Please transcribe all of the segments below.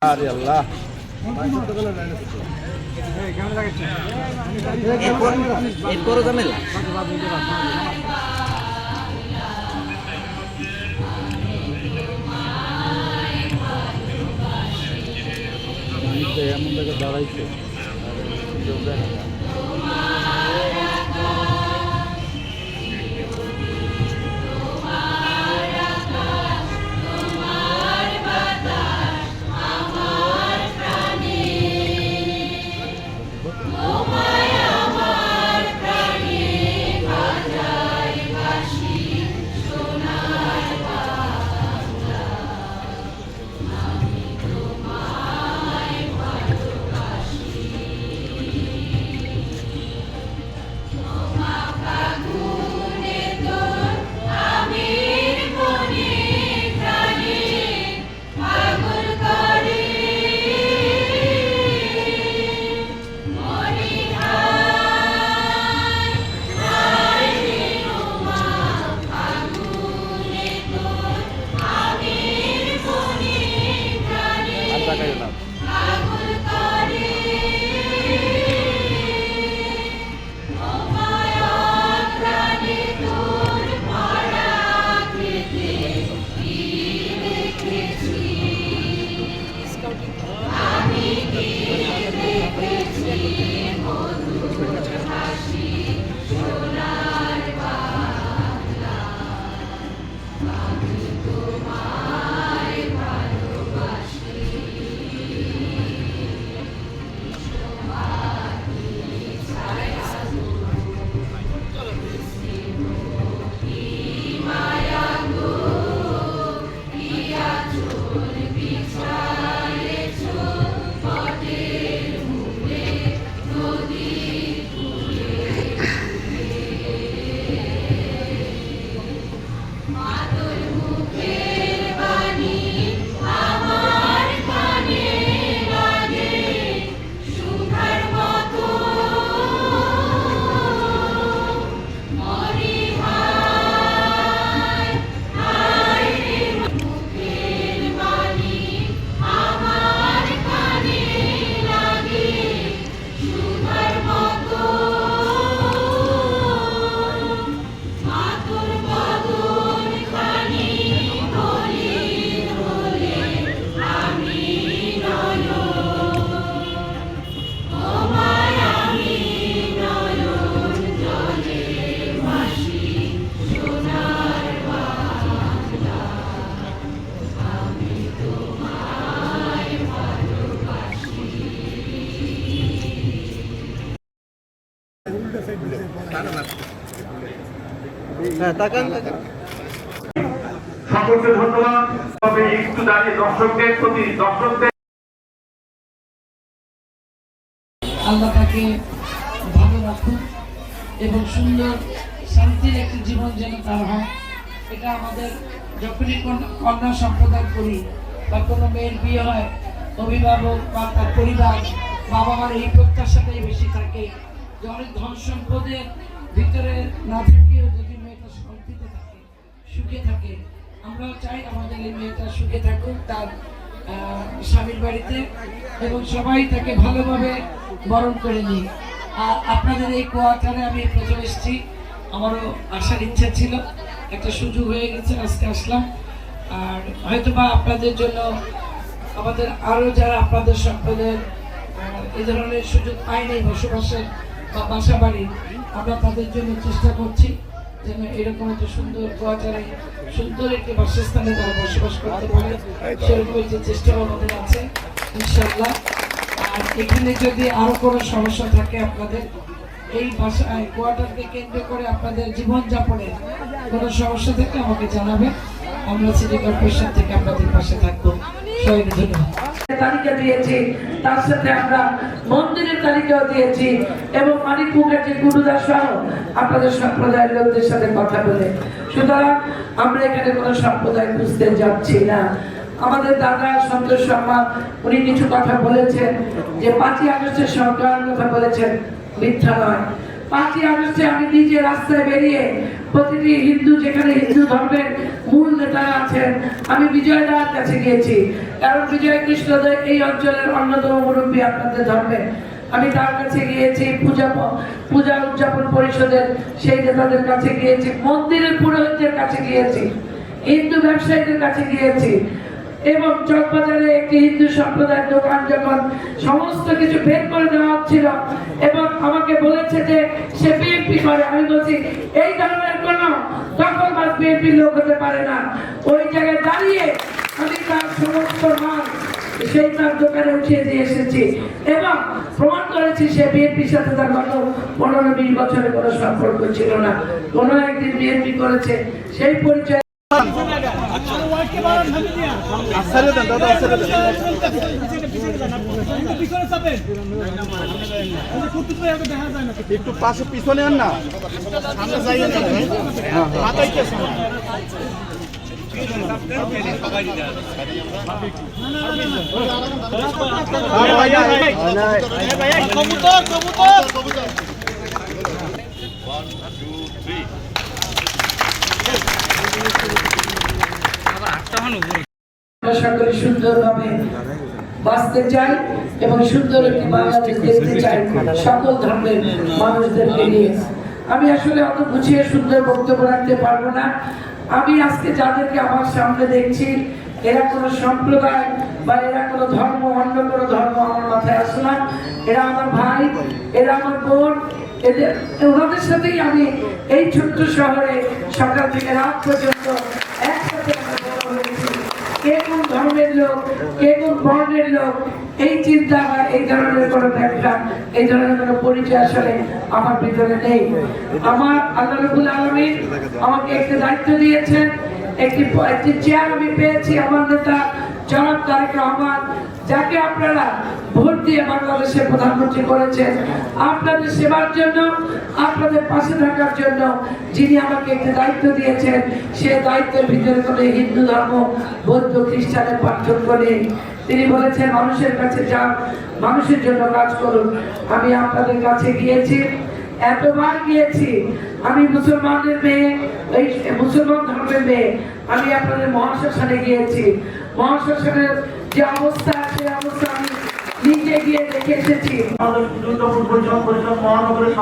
আরে আল্লাহ এরপরও ঝামেলা এমন জায়গায় দাঁড়াইছে সকলকে ধন্যবাদ। তবে একটু দাঁড়িয়ে দর্শকদের প্রতি আল্লাহ তাকে ভালো রাখুন এবং সুন্দর শান্তির একটি জীবন যেন তার হয়। এটা আমাদের যখনই কন্যা সম্প্রদায় করি বা কোনো মেয়ের বিয়ে হয়, অভিভাবক বা তার পরিবার বাবা মার এই প্রত্যাশাটাই বেশি থাকে যে অনেক ধন সম্পদের ভিতরে না থেকেও যদি মেয়েটা শান্তিতে থাকে, সুখে থাকে। আমরাও চাই আমাদের এই মেয়েটা সুখে থাকুক তার স্বামীর বাড়িতে এবং সবাই তাকে ভালোভাবে বরণ করে নিই। আর আপনাদের এই কোয়ার্টারে আমি প্রথম এসেছি, আমারও আসার ইচ্ছা ছিল, একটা সুযোগ হয়ে গেছে, আজকে আসলাম। আর হয়তো বা আপনাদের জন্য আমাদের আরও যারা আপনাদের সম্প্রদায়ের এই ধরনের সুযোগ পায়নি বসবাসের বা বাসা বাড়ি, আমরা তাদের জন্য চেষ্টা করছি যেন এরকম একটা সুন্দর কোয়ার্টারে সুন্দর একটি বাসস্থানে তারা বসবাস করতে পারে, সেরকম একটি চেষ্টাও আমাদের আছে ইনশাআল্লাহ। আর এখানে যদি আরো কোনো সমস্যা থাকে আপনাদের এই বাসায় কোয়ার্টারকে কেন্দ্র করে আপনাদের জীবনযাপনের কোনো সমস্যা থাকলে আমাকে জানাবেন, আমরা সিটি কর্পোরেশন থেকে আপনাদের পাশে থাকবো। সবাইকে ধন্যবাদ। তালিকা দিয়েছি, তার সাথে আমরা মন্দিরের তালিকাও দিয়েছি এবং মানিকপুরের যে গুরুদাস সহ আপনাদের সম্প্রদায়ের লোকদের সাথে কথা বলে। সুতরাং আমরা এখানে কোনো সম্প্রদায় খুঁজতে যাচ্ছি না। আমাদের দাদা সন্তোষ শর্মা উনি কিছু কথা বলেছেন যে 5ই আগস্টের সংগ্রামের কথা বলেছেন, মিথ্যা নয়। 5ই আগস্টে আমি নিজে রাস্তায় বেরিয়ে প্রতিটি হিন্দু, যেখানে হিন্দু ধর্মের মূল নেতারা আছেন, আমি বিজয় দার কাছে গিয়েছি। কারণ বিজয় কৃষ্ণদেব এই অঞ্চলের অন্যতম মুরব্বী আপনাদের ধর্মের। আমি তার কাছে গিয়েছি, পূজা উদযাপন পরিষদের সেই নেতাদের কাছে গিয়েছি, মন্দিরের পুরোহিতদের কাছে গিয়েছি, হিন্দু ব্যবসায়ীদের কাছে গিয়েছি, এবং চকবাজারে একটি হিন্দু সম্প্রদায়ের দোকান যখন সমস্ত কিছু বের করে দেওয়া হচ্ছিল এবং আমাকে বলেছে যে সে বিএনপি করে, আমি বলছি এই ধরনের কোনো দখলবাজ বিএনপির লোক হতে পারে না। ওই জায়গায় দাঁড়িয়ে আমি তার সমস্ত মাল সেই তার দোকানে উঠিয়ে দিয়ে এসেছি এবং প্রমাণ করেছি সে বিএনপির সাথে তার গত 15-20 বছরের কোনো সম্পর্ক ছিল না, কোনো একদিন বিএনপি করেছে, সেই পরিচয়। একটু পাশে পিছনে আন না, সকলে সুন্দরভাবে বাঁচতে চাই এবং সুন্দর একটি বাংলাদেশ দেখতে চাই সকল ধর্মের মানুষদেরকে নিয়ে। আমি আসলে অত গুছিয়ে সুন্দর বক্তব্য রাখতে পারবো না। আমি আজকে যাদেরকে আমার সামনে দেখছি, এরা কোনো সম্প্রদায় বা এরা কোনো ধর্ম, অন্য কোনো ধর্ম আমার মাথায় আসে না। এরা আমার ভাই, এরা আমার বোন, ওনাদের সাথেই আমি এই ছোট্ট শহরে সকাল থেকে রাত পর্যন্ত একসাথে কে কোন ধর্মের লোক, কে কোন বর্ণের লোক, এই চিন্তা বা এই ধরনের কোনো ব্যাখ্যা, এই ধরনের কোনো পরিচয় আসলে আমার ভিতরে নেই। আমার আল্লাহ রাব্বুল আলামিন আমাকে একটা দায়িত্ব দিয়েছেন, একটি চেয়ার আমি পেয়েছি। আমার নেতা জনাব তারেক রহমান, যাকে আপনারা ভোট দিয়ে বাংলাদেশের প্রধানমন্ত্রী করেছেন, আপনাদের সেবার জন্য, আপনাদের পাশে থাকার জন্য যিনি আমাকে একটা দায়িত্ব দিয়েছেন, সে দায়িত্বের ভিতরে কোনো হিন্দু ধর্ম, বৌদ্ধ, খ্রিস্টানের পার্থক্য নেই। তিনি বলেছেন মানুষের কাছে যান, মানুষের জন্য কাজ করুন। আমি আপনাদের কাছে গিয়েছি, এতবার গিয়েছি। আমি মুসলমানদের মেয়ে, এই মুসলমান ধর্মের মেয়ে, আমি আপনাদের মহাশ্মশানে গিয়েছি। মহাশ্মশানের যে অবস্থা, সেই অবস্থা আমি নিজে গিয়ে দেখে এসেছি। আমাদের দ্রুতপুর পরিষদ মহানগরের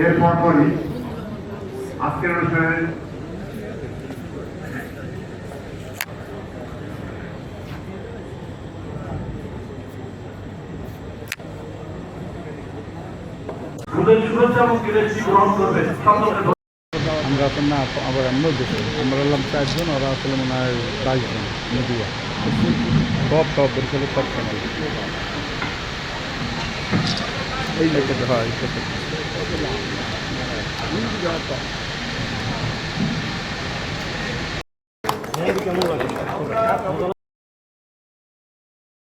এরপর পরই আজকের অনুষ্ঠানে শুভেচ্ছা এবং বিদেশি গ্রহণ করবেন। আমরা তো না, আবার আমরাও দেখি, আমরা হলাম 4 জন, ওরা আসলে মনে হয় 22 জন মিডিয়া, সব বরিশালের সব চ্যানেল এই লেখাতে হয়। কেমন লাগে?